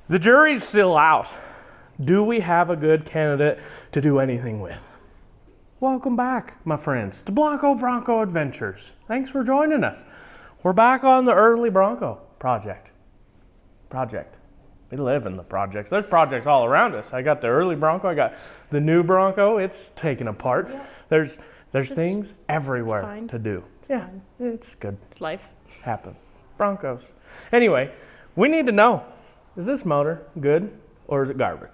The jury's still out. Do we have a good candidate to do anything with? Welcome back, my friends, to Bronco Adventures. Thanks for joining us. We're back on the early Bronco project. We live in the projects. There's projects all around us. I got the early Bronco. I got the new Bronco. It's taken apart. Yeah. There's things everywhere to do. Yeah, it's good. It's life. Happens. Broncos. Anyway, we need to know, is this motor good or is it garbage?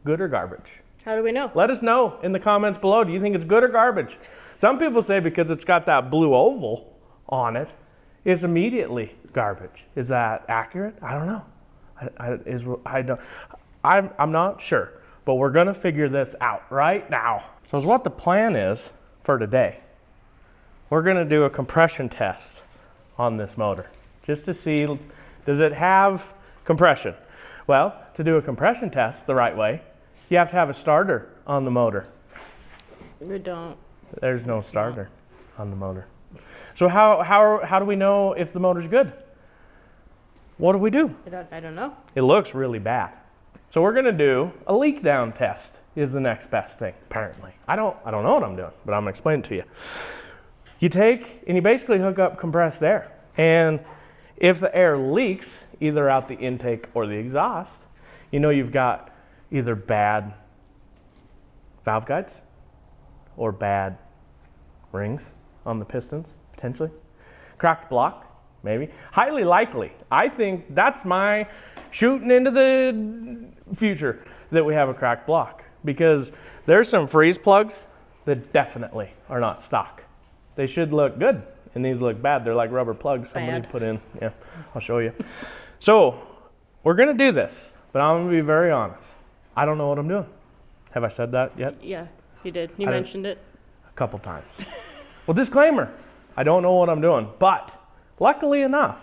Good or garbage? How do we know? Let us know in the comments below. Do you think it's good or garbage? Some people say because it's got that blue oval on it, it's immediately garbage. Is that accurate? I don't know. I'm not sure, but we're gonna figure this out right now. So what the plan is for today, we're gonna do a compression test on this motor just to see, does it have compression? Well, to do a compression test the right way, you have to have a starter on the motor. We don't. There's no starter on the motor. So how do we know if the motor's good? What do we do? I don't know. It looks really bad. So we're gonna do a leak down test is the next best thing, apparently. I don't know what I'm doing, but I'm gonna explain it to you. You take and you basically hook up compressed air. And if the air leaks either out the intake or the exhaust, you know you've got either bad valve guides or bad rings on the pistons, potentially. Cracked block, maybe. Highly likely. I think that's my shooting into the future that we have a cracked block, because there's some freeze plugs that definitely are not stock. They should look good, and these look bad. They're like rubber plugs somebody put in. Yeah, I'll show you. So we're gonna do this, but I'm gonna be very honest. I don't know what I'm doing. Have I said that yet? Yeah, you did. You mentioned it a couple times. Well, disclaimer, I don't know what I'm doing, but luckily enough,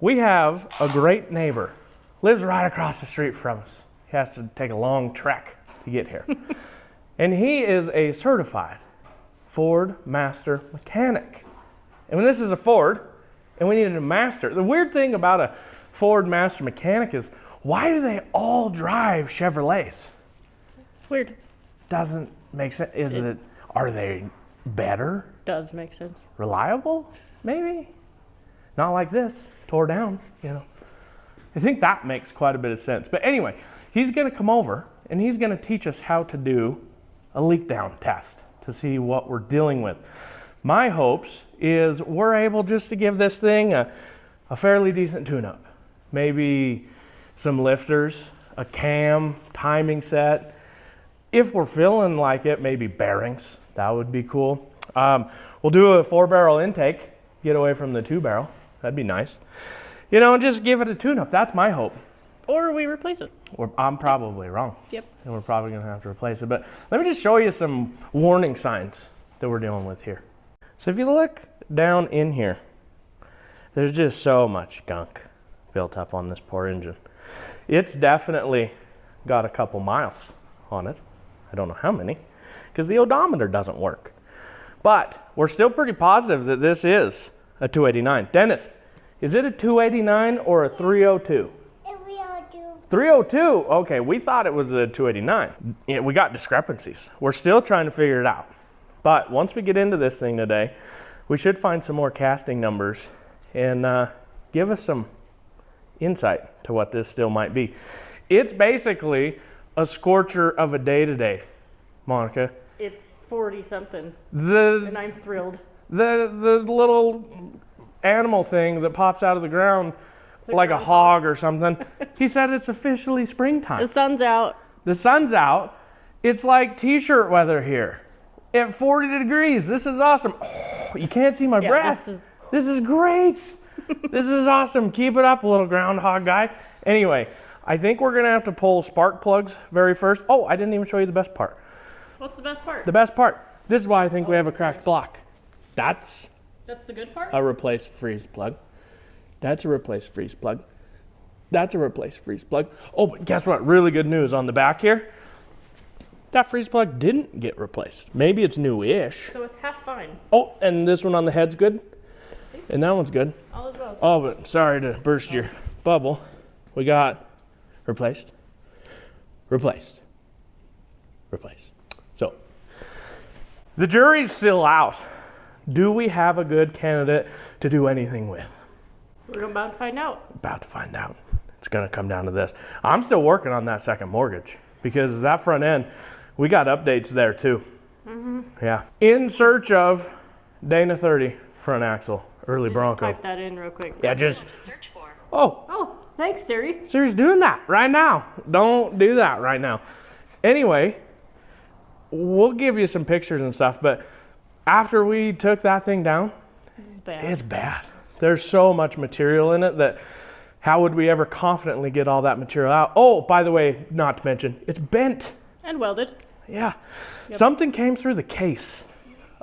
we have a great neighbor. Lives right across the street from us. He has to take a long trek to get here. And he is a certified Ford master mechanic. And when this is a Ford, and we needed a master, the weird thing about a Ford master mechanic is, why do they all drive Chevrolets? Weird. Doesn't make sense. Are they better? Does make sense. Reliable? Maybe. Not like this, tore down, you know. I think that makes quite a bit of sense. But anyway, he's gonna come over and he's gonna teach us how to do a leak down test to see what we're dealing with. My hopes is we're able just to give this thing a fairly decent tune-up. Maybe some lifters, a cam, timing set. If we're feeling like it, maybe bearings. That would be cool. We'll do a 4-barrel intake, get away from the 2-barrel. That'd be nice. You know, just give it a tune-up. That's my hope. Or we replace it. I'm probably wrong. Yep. And we're probably gonna have to replace it. But let me just show you some warning signs that we're dealing with here. So if you look down in here, there's just so much gunk built up on this poor engine. It's definitely got a couple miles on it. I don't know how many, because the odometer doesn't work. But we're still pretty positive that this is a 289. Dennis, is it a 289 or a 302? 302. Okay, we thought it was a 289. Yeah, we got discrepancies. We're still trying to figure it out. But once we get into this thing today, we should find some more casting numbers and give us some insight to what this still might be. It's basically a scorcher of a day today, Monica. It's 40 something. And I'm thrilled. The little animal thing that pops out of the ground like a hog or something. He said it's officially springtime. The sun's out. The sun's out. It's like t-shirt weather here at 40 degrees. This is awesome. Oh, you can't see my breath. This is great. This is awesome. Keep it up, little groundhog guy. Anyway, I think we're gonna have to pull spark plugs very first. Oh, I didn't even show you the best part. What's the best part? The best part. This is why I think we have a cracked block. That's the good part? A replaced freeze plug. That's a replaced freeze plug. That's a replaced freeze plug. Oh, but guess what? Really good news on the back here. That freeze plug didn't get replaced. Maybe it's new-ish. So it's half fine. Oh, and this one on the head's good? And that one's good. All is well. Oh, but sorry to burst your bubble. We got replaced, replaced, replaced. So the jury's still out. Do we have a good candidate to do anything with? We're about to find out. About to find out. It's gonna come down to this. I'm still working on that second mortgage because that front end, we got updates there too. Yeah. In search of Dana 30 front axle, early Bronco. Type that in real quick. Yeah, just, To search for. oh, Thanks, Siri. Siri's doing that right now. Don't do that right now. Anyway, we'll give you some pictures and stuff, but after we took that thing down, it's bad. There's so much material in it that how would we ever confidently get all that material out? Oh, by the way, not to mention, it's bent. And welded. Yeah. Something came through the case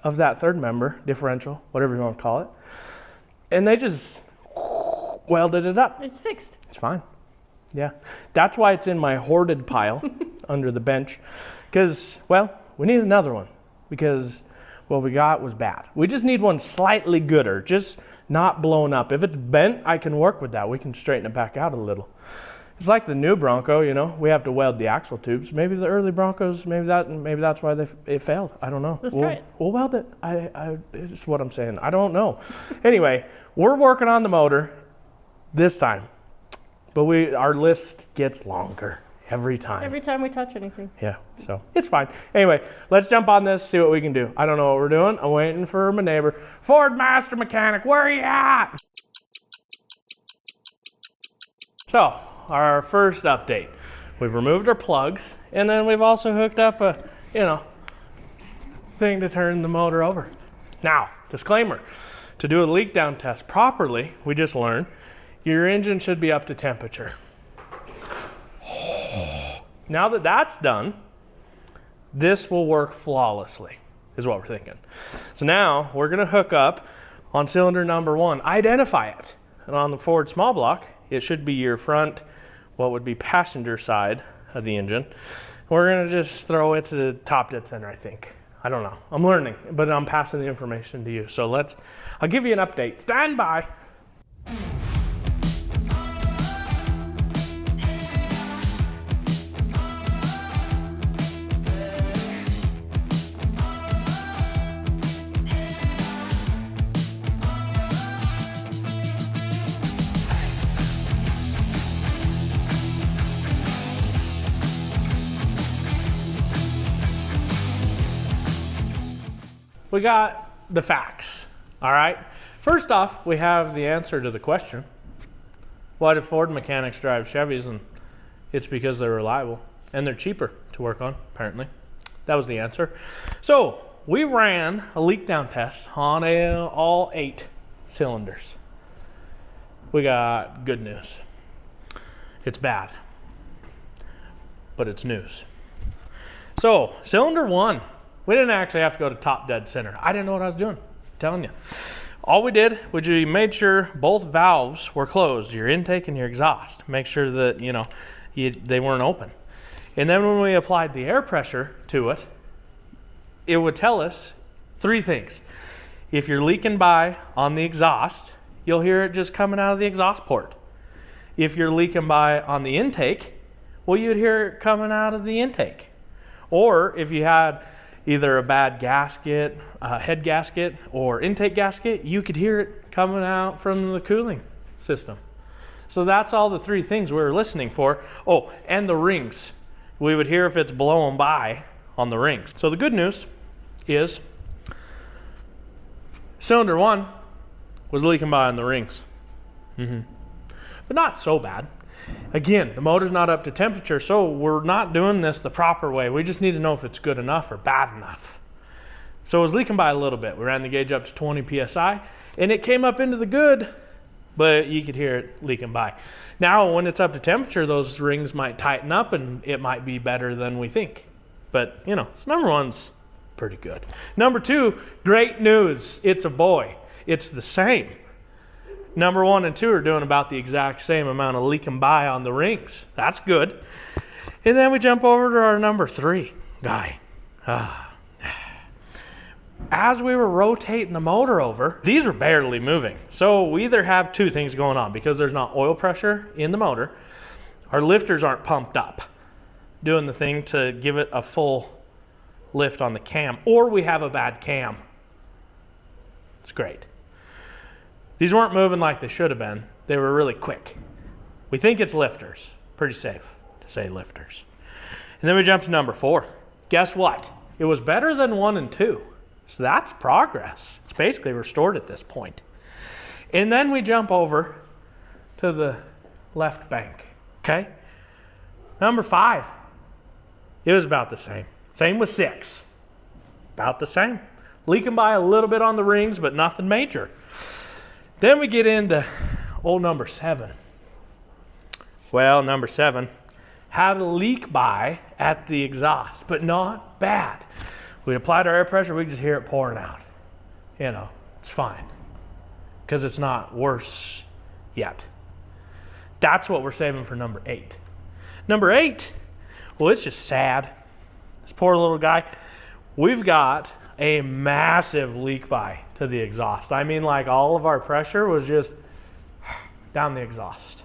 of that third member, differential, whatever you want to call it, and they just welded it up. It's fixed. It's fine. Yeah. That's why it's in my hoarded pile under the bench. Because, well, we need another one. Because what we got was bad. We just need one slightly gooder. Just not blown up. If it's bent, I can work with that. We can straighten it back out a little. It's like the new Bronco, you know. We have to weld the axle tubes. Maybe the early Broncos, maybe that's why it failed. I don't know. Let's try it. We'll weld it. It's what I'm saying. I don't know. Anyway, we're working on the motor this time. But our list gets longer every time. Every time we touch anything. Yeah, so it's fine. Anyway, let's jump on this, see what we can do. I don't know what we're doing. I'm waiting for my neighbor. Ford Master Mechanic, where are you at? So, our first update. We've removed our plugs, and then we've also hooked up a, thing to turn the motor over. Now, disclaimer, to do a leak down test properly, we just learned, your engine should be up to temperature. Now that that's done, this will work flawlessly, is what we're thinking. So now we're gonna hook up on cylinder number 1, identify it. And on the Ford small block, it should be your front, what would be passenger side of the engine. We're gonna just throw it to the top dead center, I think. I don't know, I'm learning, but I'm passing the information to you. So I'll give you an update. Stand by. We got the facts, all right? First off, we have the answer to the question. Why do Ford mechanics drive Chevys? And it's because they're reliable and they're cheaper to work on, apparently. That was the answer. So we ran a leak down test on all 8 cylinders. We got good news. It's bad, but it's news. So cylinder 1, we didn't actually have to go to top dead center. I didn't know what I was doing, I'm telling you. All we did was we made sure both valves were closed, your intake and your exhaust. Make sure that, they weren't open. And then when we applied the air pressure to it, it would tell us 3 things. If you're leaking by on the exhaust, you'll hear it just coming out of the exhaust port. If you're leaking by on the intake, well, you'd hear it coming out of the intake. Or if you had either a bad gasket, head gasket, or intake gasket, you could hear it coming out from the cooling system. So that's all the 3 things we were listening for. Oh, and the rings. We would hear if it's blowing by on the rings. So the good news is cylinder 1 was leaking by on the rings. But not so bad. Again, the motor's not up to temperature, so we're not doing this the proper way. We just need to know if it's good enough or bad enough. So it was leaking by a little bit. We ran the gauge up to 20 PSI, and it came up into the good, but you could hear it leaking by. Now, when it's up to temperature, those rings might tighten up, and it might be better than we think. But, so number 1's pretty good. Number 2, great news. It's a boy. It's the same. Number 1 and 2 are doing about the exact same amount of leaking by on the rings. That's good. And then we jump over to our number 3 guy. As we were rotating the motor over, these were barely moving. So we either have 2 things going on because there's not oil pressure in the motor, Our lifters aren't pumped up, doing the thing to give it a full lift on the cam, or we have a bad cam. It's great. These weren't moving like they should have been. They were really quick. We think it's lifters. Pretty safe to say lifters. And then we jump to number 4. Guess what? It was better than 1 and 2. So that's progress. It's basically restored at this point. And then we jump over to the left bank, okay? Number 5, it was about the same. Same with 6, about the same. Leaking by a little bit on the rings, but nothing major. Then we get into old number 7. Well, number 7 had a leak by at the exhaust, but not bad. We applied our air pressure, we just hear it pouring out. You know, it's fine, because it's not worse yet. That's what we're saving for number 8. Number 8, well, it's just sad. This poor little guy. We've got a massive leak by to the exhaust. I mean, like, all of our pressure was just down the exhaust.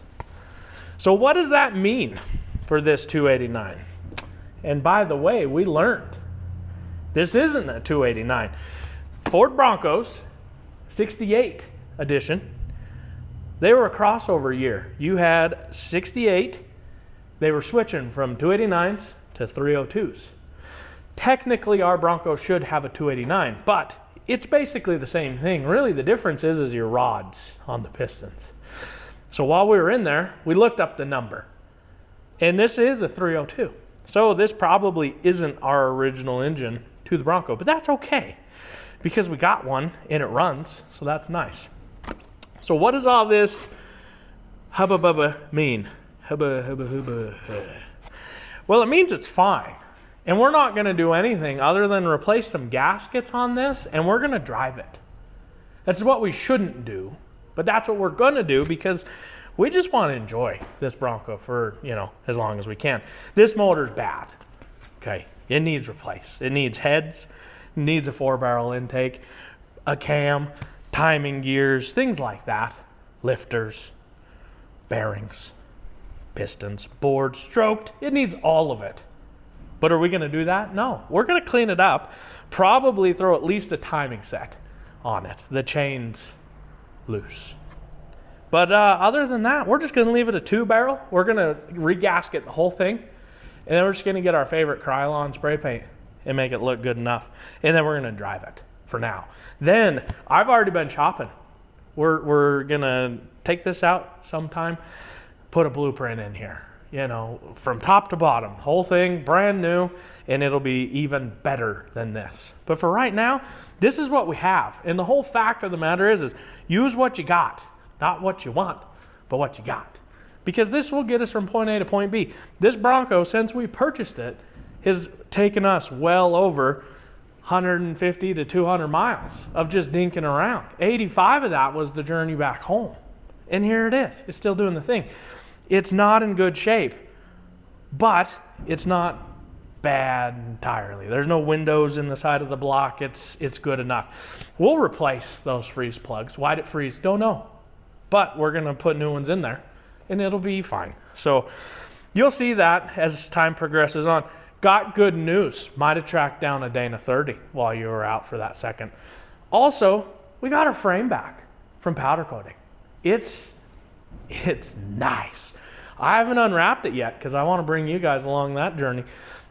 So what does that mean for this 289? And by the way, we learned this isn't a 289. Ford Broncos 68 edition, they were a crossover year. You had 68, they were switching from 289s to 302s. Technically, our Bronco should have a 289, but it's basically the same thing. Really, the difference is your rods on the pistons. So while we were in there, we looked up the number, and this is a 302. So this probably isn't our original engine to the Bronco, but that's okay because we got one and it runs, so that's nice. So what does all this hubba bubba mean? Hubba hubba hubba. Well, it means it's fine. And we're not going to do anything other than replace some gaskets on this, and we're going to drive it. That's what we shouldn't do, but that's what we're going to do because we just want to enjoy this Bronco for, you know, as long as we can. This motor's bad. Okay, it needs replaced. It needs heads, it needs a 4-barrel intake, a cam, timing gears, things like that, lifters, bearings, pistons, board, stroked. It needs all of it. But are we going to do that? No. We're going to clean it up, probably throw at least a timing set on it. The chain's loose. But other than that, we're just going to leave it a 2-barrel. We're going to re-gasket the whole thing. And then we're just going to get our favorite Krylon spray paint and make it look good enough. And then we're going to drive it for now. Then I've already been chopping. We're going to take this out sometime, put a blueprint in here. You know, from top to bottom, whole thing brand new, and it'll be even better than this. But for right now, this is what we have. And the whole fact of the matter is use what you got, not what you want, but what you got. Because this will get us from point A to point B. This Bronco, since we purchased it, has taken us well over 150 to 200 miles of just dinking around. 85 of that was the journey back home. And here it is. It's still doing the thing. It's not in good shape, but it's not bad entirely. There's no windows in the side of the block. It's good enough. We'll replace those freeze plugs. Why'd it freeze? Don't know. But we're going to put new ones in there, and it'll be fine. So you'll see that as time progresses on. Got good news. Might have tracked down a Dana 30 while you were out for that second. Also, we got our frame back from powder coating. It's nice. I haven't unwrapped it yet because I want to bring you guys along that journey.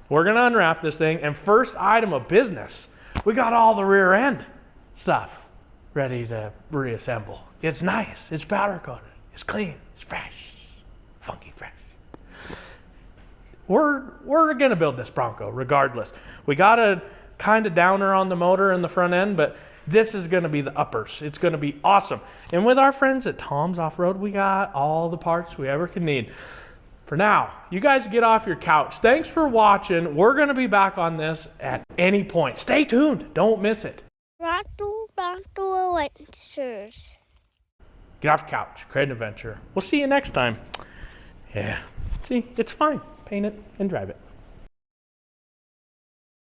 We're going to unwrap this thing, and first item of business, we got all the rear end stuff ready to reassemble. It's nice. It's powder coated. It's clean. It's fresh. Funky fresh. We're going to build this Bronco regardless. We got a kind of downer on the motor in the front end, but this is going to be the uppers. It's going to be awesome. And with our friends at Tom's Off-Road, we got all the parts we ever could need. For now, you guys get off your couch. Thanks for watching. We're going to be back on this at any point. Stay tuned. Don't miss it. Bronco Adventures. Get off your couch. Create an adventure. We'll see you next time. Yeah. See, it's fine. Paint it and drive it.